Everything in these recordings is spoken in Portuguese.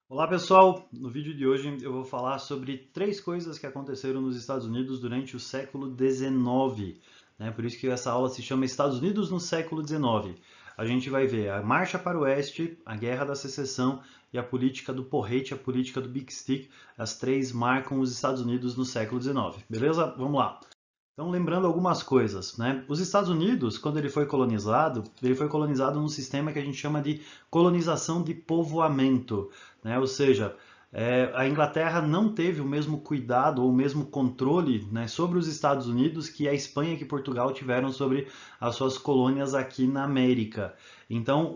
Olá pessoal, no vídeo de hoje eu vou falar sobre três coisas que aconteceram nos Estados Unidos durante o século XIX, né? Por isso que essa aula se chama Estados Unidos no século XIX. A gente vai ver a Marcha para o Oeste, a Guerra da Secessão e a política do porrete, a política do Big Stick. As três marcam os Estados Unidos no século XIX, beleza? Vamos lá. Então, lembrando algumas coisas, né? Os Estados Unidos, quando ele foi colonizado num sistema que a gente chama de colonização de povoamento, né? Ou seja, a Inglaterra não teve o mesmo cuidado ou o mesmo controle, né, sobre os Estados Unidos que a Espanha e que Portugal tiveram sobre as suas colônias aqui na América. Então,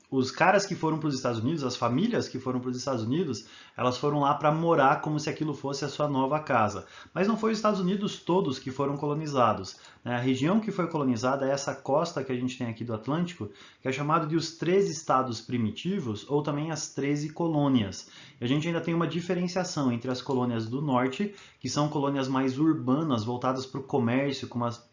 os caras que foram para os Estados Unidos, as famílias que foram para os Estados Unidos, elas foram lá para morar como se aquilo fosse a sua nova casa. Mas não foi os Estados Unidos todos que foram colonizados, né? A região que foi colonizada é essa costa que a gente tem aqui do Atlântico, que é chamado de os 13 estados primitivos ou também as 13 colônias. E a gente ainda tem uma diferenciação entre as colônias do norte, que são colônias mais urbanas, voltadas para o comércio, como as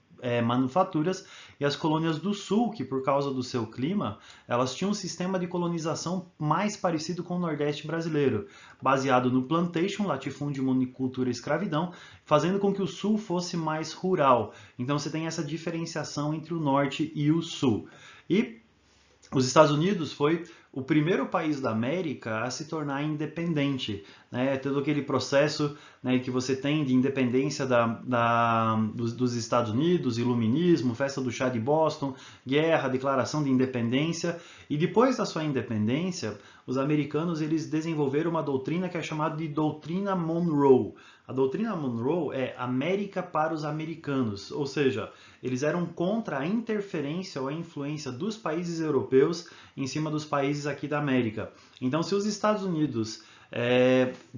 manufaturas, e as colônias do sul, que por causa do seu clima, elas tinham um sistema de colonização mais parecido com o Nordeste brasileiro, baseado no plantation, latifúndio, monocultura e escravidão, fazendo com que o sul fosse mais rural. Então você tem essa diferenciação entre o norte e o sul. E os Estados Unidos foi o primeiro país da América a se tornar independente, né? Todo aquele processo, né, que você tem de independência dos Estados Unidos, iluminismo, festa do chá de Boston, guerra, declaração de independência. E depois da sua independência, os americanos eles desenvolveram uma doutrina que é chamada de doutrina Monroe. A doutrina Monroe é América para os americanos, ou seja, eles eram contra a interferência ou a influência dos países europeus em cima dos países aqui da América. Então, se os Estados Unidos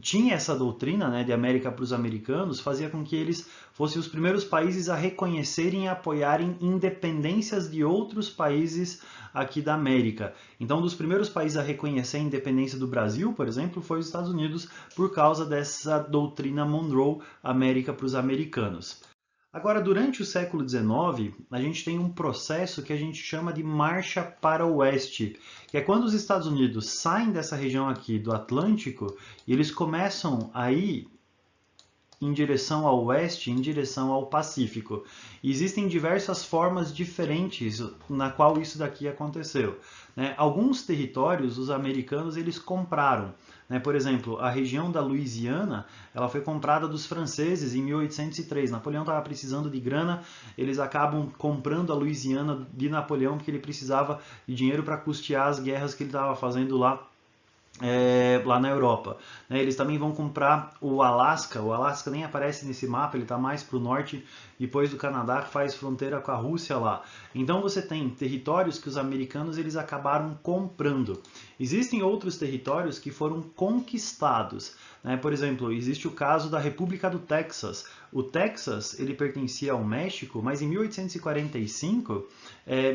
tinha essa doutrina, né, de América para os americanos, fazia com que eles fossem os primeiros países a reconhecerem e apoiarem independências de outros países aqui da América. Então, um dos primeiros países a reconhecer a independência do Brasil, por exemplo, foi os Estados Unidos, por causa dessa doutrina Monroe, América para os americanos. Agora, durante o século XIX, a gente tem um processo que a gente chama de Marcha para o Oeste, que é quando os Estados Unidos saem dessa região aqui do Atlântico e eles começam a ir em direção ao oeste, em direção ao Pacífico. E existem diversas formas diferentes na qual isso daqui aconteceu, né? Alguns territórios os americanos eles compraram, né? Por exemplo, a região da Louisiana ela foi comprada dos franceses em 1803. Napoleão estava precisando de grana, eles acabam comprando a Louisiana de Napoleão porque ele precisava de dinheiro para custear as guerras que ele estava fazendo lá na Europa. Eles também vão comprar o Alasca. O Alasca nem aparece nesse mapa, ele está mais para o norte, depois do Canadá, que faz fronteira com a Rússia lá. Então você tem territórios que os americanos eles acabaram comprando. Existem outros territórios que foram conquistados, né? Por exemplo, existe o caso da República do Texas. O Texas ele pertencia ao México, mas em 1845,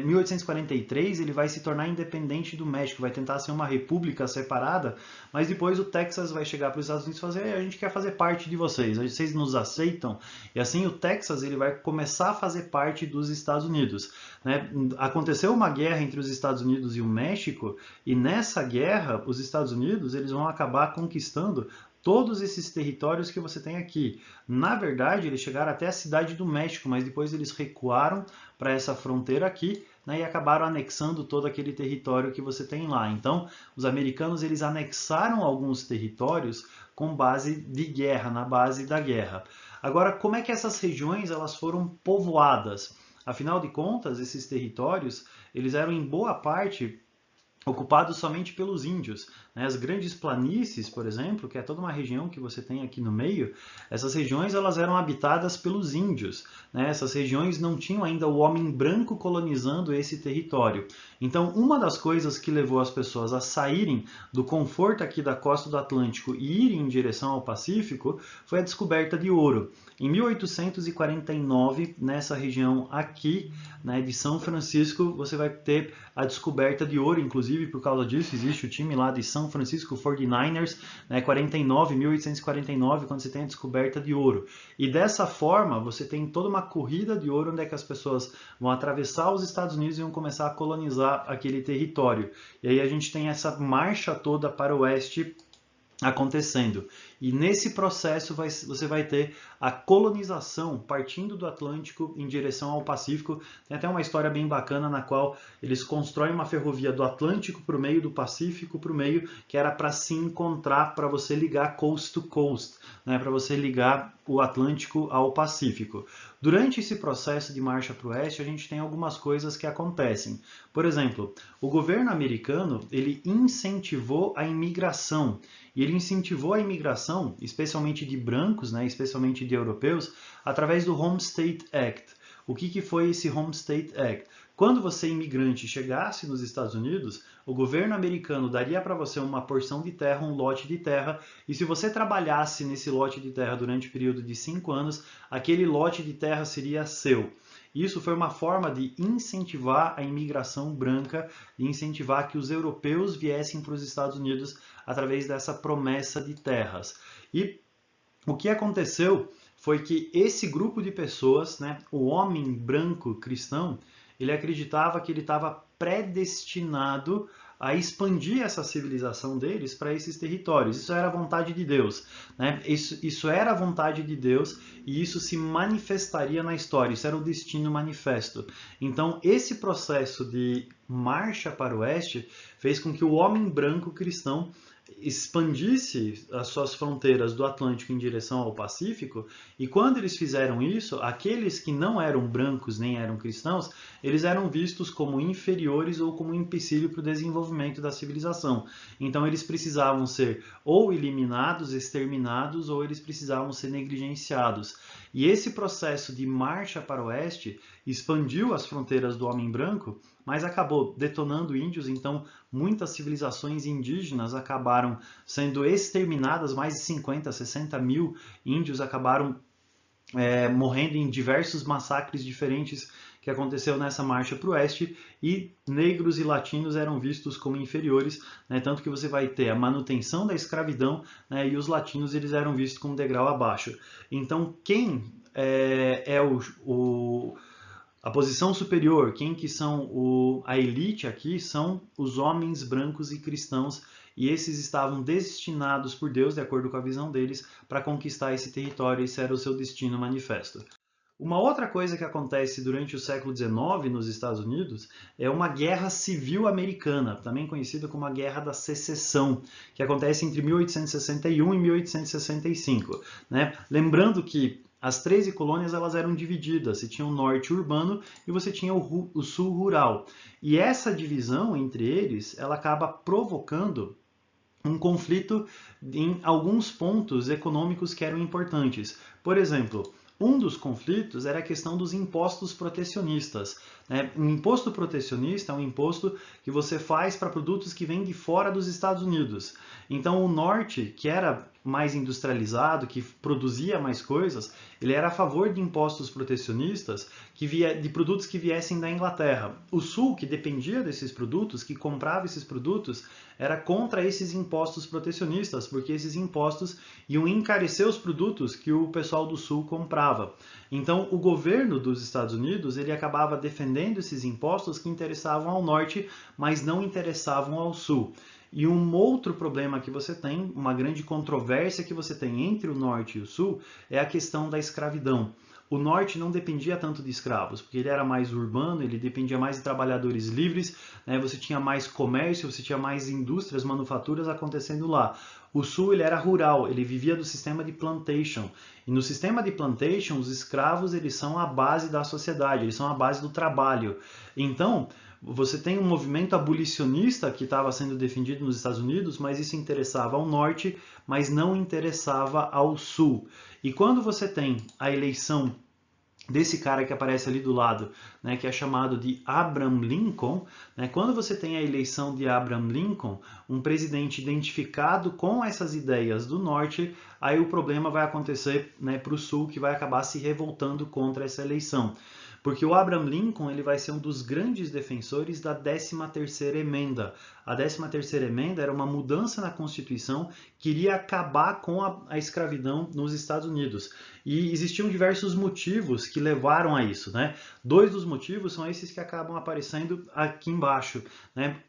1843 ele vai se tornar independente do México, vai tentar ser uma república separada, mas depois o Texas vai chegar para os Estados Unidos e fazer, a gente quer fazer parte de vocês nos aceitam? E assim o Texas ele vai começar a fazer parte dos Estados Unidos, né? Aconteceu uma guerra entre os Estados Unidos e o México, e nessa guerra os Estados Unidos eles vão acabar conquistando todos esses territórios que você tem aqui. Na verdade, eles chegaram até a cidade do México, mas depois eles recuaram para essa fronteira aqui, né, e acabaram anexando todo aquele território que você tem lá. Então, os americanos eles anexaram alguns territórios com base de guerra, na base da guerra. Agora, como é que essas regiões elas foram povoadas? Afinal de contas, esses territórios eles eram em boa parte ocupados somente pelos índios, né? As grandes planícies, por exemplo, que é toda uma região que você tem aqui no meio, essas regiões elas eram habitadas pelos índios, né? Essas regiões não tinham ainda o homem branco colonizando esse território. Então, uma das coisas que levou as pessoas a saírem do conforto aqui da costa do Atlântico e irem em direção ao Pacífico foi a descoberta de ouro. Em 1849, nessa região aqui, né, de São Francisco, você vai ter a descoberta de ouro, inclusive por causa disso existe o time lá de São Francisco 49ers, né, 1849, quando você tem a descoberta de ouro. E dessa forma, você tem toda uma corrida de ouro onde é que as pessoas vão atravessar os Estados Unidos e vão começar a colonizar aquele território. E aí a gente tem essa marcha toda para o oeste acontecendo. E nesse processo você vai ter a colonização partindo do Atlântico em direção ao Pacífico. Tem até uma história bem bacana na qual eles constroem uma ferrovia do Atlântico para o meio, do Pacífico para o meio, que era para se encontrar, para você ligar coast to coast, né, para você ligar o Atlântico ao Pacífico. Durante esse processo de marcha para o oeste, a gente tem algumas coisas que acontecem. Por exemplo, o governo americano ele incentivou a imigração. E ele incentivou a imigração, especialmente de brancos, né, especialmente de europeus, através do Homestead Act. O que foi esse Homestead Act? Quando você, imigrante, chegasse nos Estados Unidos, o governo americano daria para você uma porção de terra, um lote de terra, e se você trabalhasse nesse lote de terra durante o período de 5 anos, aquele lote de terra seria seu. Isso foi uma forma de incentivar a imigração branca, de incentivar que os europeus viessem para os Estados Unidos através dessa promessa de terras. E o que aconteceu foi que esse grupo de pessoas, né, o homem branco cristão, ele acreditava que ele estava predestinado a expandir essa civilização deles para esses territórios. Isso era a vontade de Deus, né? Isso era a vontade de Deus e isso se manifestaria na história. Isso era o destino manifesto. Então, esse processo de marcha para o oeste fez com que o homem branco cristão expandisse as suas fronteiras do Atlântico em direção ao Pacífico, e quando eles fizeram isso, aqueles que não eram brancos nem eram cristãos, eles eram vistos como inferiores ou como um empecilho para o desenvolvimento da civilização. Então eles precisavam ser ou eliminados, exterminados, ou eles precisavam ser negligenciados. E esse processo de marcha para o oeste expandiu as fronteiras do homem branco, mas acabou detonando índios, então muitas civilizações indígenas acabaram sendo exterminadas, mais de 50, 60 mil índios acabaram morrendo em diversos massacres diferentes que aconteceu nessa marcha para o oeste, e negros e latinos eram vistos como inferiores, né, tanto que você vai ter a manutenção da escravidão, né, e os latinos eles eram vistos como degrau abaixo. Então quem a posição superior, quem que são a elite aqui, são os homens brancos e cristãos, e esses estavam destinados por Deus, de acordo com a visão deles, para conquistar esse território. Esse era o seu destino manifesto. Uma outra coisa que acontece durante o século XIX nos Estados Unidos é uma guerra civil americana, também conhecida como a Guerra da Secessão, que acontece entre 1861 e 1865. Né? Lembrando que as 13 colônias elas eram divididas, você tinha o norte urbano e você tinha o sul rural. E essa divisão entre eles, ela acaba provocando um conflito em alguns pontos econômicos que eram importantes. Por exemplo, um dos conflitos era a questão dos impostos protecionistas. Né? Um imposto protecionista é um imposto que você faz para produtos que vêm de fora dos Estados Unidos. Então o norte, que era mais industrializado, que produzia mais coisas, ele era a favor de impostos protecionistas de produtos que viessem da Inglaterra. O sul, que dependia desses produtos, que comprava esses produtos, era contra esses impostos protecionistas, porque esses impostos iam encarecer os produtos que o pessoal do sul comprava. Então o governo dos Estados Unidos ele acabava defendendo esses impostos que interessavam ao norte, mas não interessavam ao sul. E um outro problema que você tem, uma grande controvérsia que você tem entre o norte e o sul, é a questão da escravidão. O norte não dependia tanto de escravos, porque ele era mais urbano, ele dependia mais de trabalhadores livres, né? Você tinha mais comércio, você tinha mais indústrias, manufaturas acontecendo lá. O sul ele era rural, ele vivia do sistema de plantation. E no sistema de plantation, os escravos eles são a base da sociedade, eles são a base do trabalho. Então, você tem um movimento abolicionista que estava sendo defendido nos Estados Unidos, mas isso interessava ao norte, mas não interessava ao sul. E quando você tem a eleição desse cara que aparece ali do lado, né, que é chamado de Abraham Lincoln, né, quando você tem a eleição de Abraham Lincoln, um presidente identificado com essas ideias do norte, aí o problema vai acontecer, né, para o sul, que vai acabar se revoltando contra essa eleição. Porque o Abraham Lincoln ele vai ser um dos grandes defensores da 13ª emenda. A 13ª emenda era uma mudança na Constituição que iria acabar com a escravidão nos Estados Unidos. E existiam diversos motivos que levaram a isso, né? Dois dos motivos são esses que acabam aparecendo aqui embaixo, né?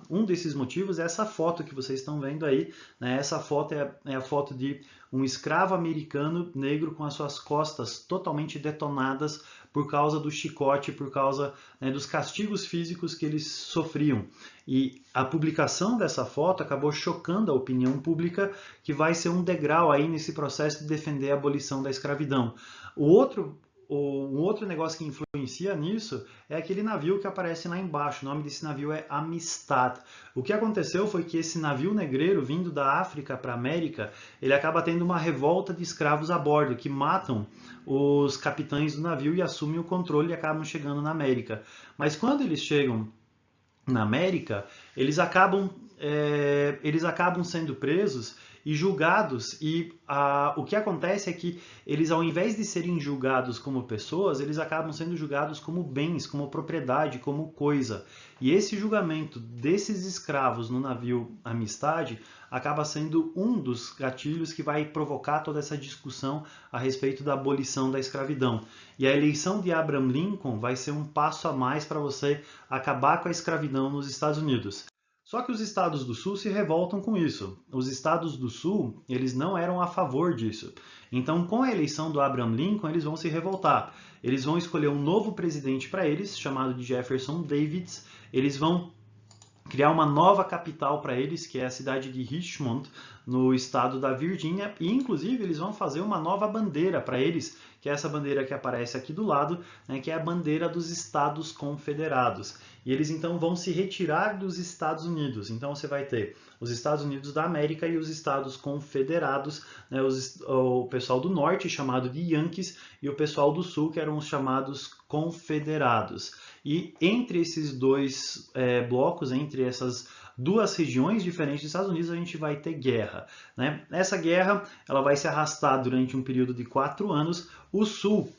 Um desses motivos é essa foto que vocês estão vendo aí, né? Essa foto é a foto de um escravo americano negro com as suas costas totalmente detonadas por causa do chicote, por causa, né, dos castigos físicos que eles sofriam. E a publicação dessa foto acabou chocando a opinião pública, que vai ser um degrau aí nesse processo de defender a abolição da escravidão. Um outro negócio que influencia nisso é aquele navio que aparece lá embaixo. O nome desse navio é Amistad. O que aconteceu foi que esse navio negreiro, vindo da África para a América, ele acaba tendo uma revolta de escravos a bordo, que matam os capitães do navio e assumem o controle e acabam chegando na América. Mas quando eles chegam na América, eles acabam sendo presos e julgados, e o que acontece é que eles, ao invés de serem julgados como pessoas, eles acabam sendo julgados como bens, como propriedade, como coisa. E esse julgamento desses escravos no navio Amistad acaba sendo um dos gatilhos que vai provocar toda essa discussão a respeito da abolição da escravidão. E a eleição de Abraham Lincoln vai ser um passo a mais para você acabar com a escravidão nos Estados Unidos. Só que os estados do Sul se revoltam com isso. Os estados do Sul, eles não eram a favor disso. Então, com a eleição do Abraham Lincoln, eles vão se revoltar. Eles vão escolher um novo presidente para eles, chamado de Jefferson Davis. Eles vão criar uma nova capital para eles, que é a cidade de Richmond, no estado da Virgínia, e inclusive eles vão fazer uma nova bandeira para eles, que é essa bandeira que aparece aqui do lado, né, que é a bandeira dos Estados Confederados. E eles então vão se retirar dos Estados Unidos. Então você vai ter os Estados Unidos da América e os Estados Confederados, né, o pessoal do norte chamado de Yankees e o pessoal do sul que eram os chamados Confederados. E entre esses dois blocos, entre essas duas regiões diferentes dos Estados Unidos, a gente vai ter guerra, né? Essa guerra ela vai se arrastar durante um período de 4 anos. O Sul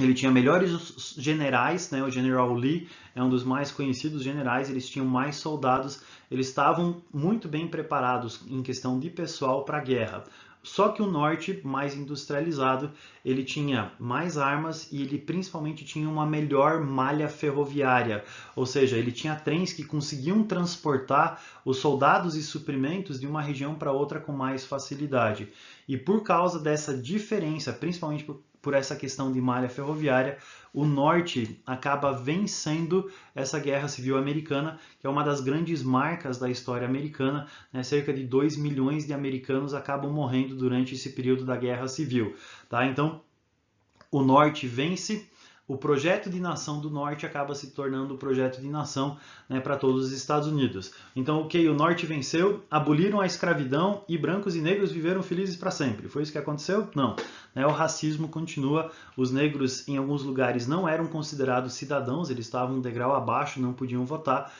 ele tinha melhores generais, né? O General Lee é um dos mais conhecidos generais, eles tinham mais soldados, eles estavam muito bem preparados em questão de pessoal para a guerra. Só que o norte, mais industrializado, ele tinha mais armas e ele principalmente tinha uma melhor malha ferroviária. Ou seja, ele tinha trens que conseguiam transportar os soldados e suprimentos de uma região para outra com mais facilidade. E por causa dessa diferença, principalmente por essa questão de malha ferroviária, o norte acaba vencendo essa guerra civil americana, que é uma das grandes marcas da história americana, né? Cerca de 2 milhões de americanos acabam morrendo durante esse período da guerra civil. Tá? Então, o norte vence, o projeto de nação do norte acaba se tornando o projeto de nação, né, para todos os Estados Unidos. Então, o norte venceu, aboliram a escravidão e brancos e negros viveram felizes para sempre. Foi isso que aconteceu? Não. O racismo continua, os negros em alguns lugares não eram considerados cidadãos, eles estavam um degrau abaixo, não podiam votar.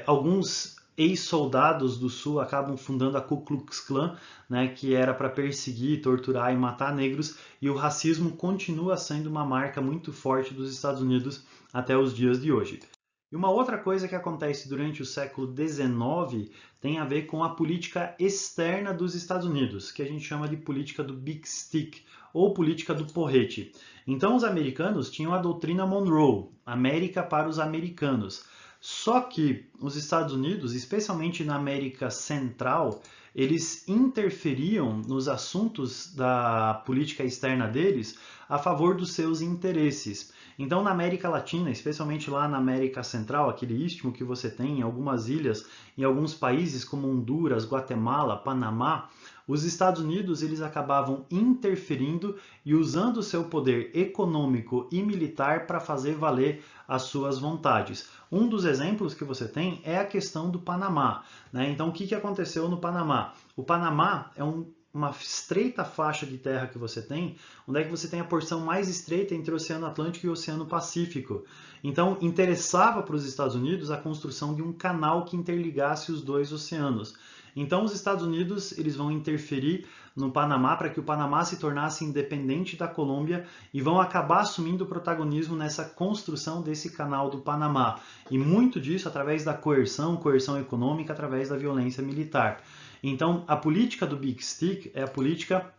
Alguns ex-soldados do Sul acabam fundando a Ku Klux Klan, né, que era para perseguir, torturar e matar negros, e o racismo continua sendo uma marca muito forte dos Estados Unidos até os dias de hoje. E uma outra coisa que acontece durante o século XIX tem a ver com a política externa dos Estados Unidos, que a gente chama de política do Big Stick, ou política do porrete. Então os americanos tinham a doutrina Monroe, América para os americanos. Só que os Estados Unidos, especialmente na América Central, eles interferiam nos assuntos da política externa deles a favor dos seus interesses. Então, na América Latina, especialmente lá na América Central, aquele istmo que você tem em algumas ilhas, em alguns países como Honduras, Guatemala, Panamá, os Estados Unidos eles acabavam interferindo e usando o seu poder econômico e militar para fazer valer as suas vontades. Um dos exemplos que você tem é a questão do Panamá, né? Então, o que aconteceu no Panamá? O Panamá é uma estreita faixa de terra que você tem, onde é que você tem a porção mais estreita entre o Oceano Atlântico e o Oceano Pacífico. Então, interessava para os Estados Unidos a construção de um canal que interligasse os dois oceanos. Então os Estados Unidos eles vão interferir no Panamá para que o Panamá se tornasse independente da Colômbia e vão acabar assumindo o protagonismo nessa construção desse canal do Panamá. E muito disso através da coerção econômica, através da violência militar. Então a política do Big Stick é a política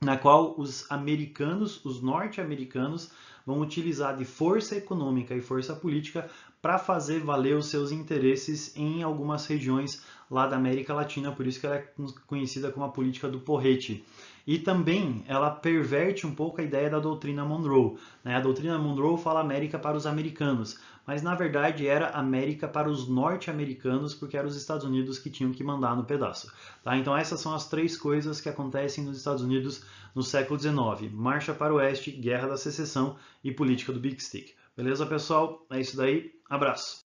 na qual os americanos, os norte-americanos, vão utilizar de força econômica e força política para fazer valer os seus interesses em algumas regiões lá da América Latina, por isso que ela é conhecida como a política do porrete. E também ela perverte um pouco a ideia da doutrina Monroe. A doutrina Monroe fala América para os americanos, mas na verdade era América para os norte-americanos, porque eram os Estados Unidos que tinham que mandar no pedaço. Tá? Então essas são as três coisas que acontecem nos Estados Unidos no século XIX. Marcha para o Oeste, Guerra da Secessão e política do Big Stick. Beleza, pessoal? É isso daí. Abraço!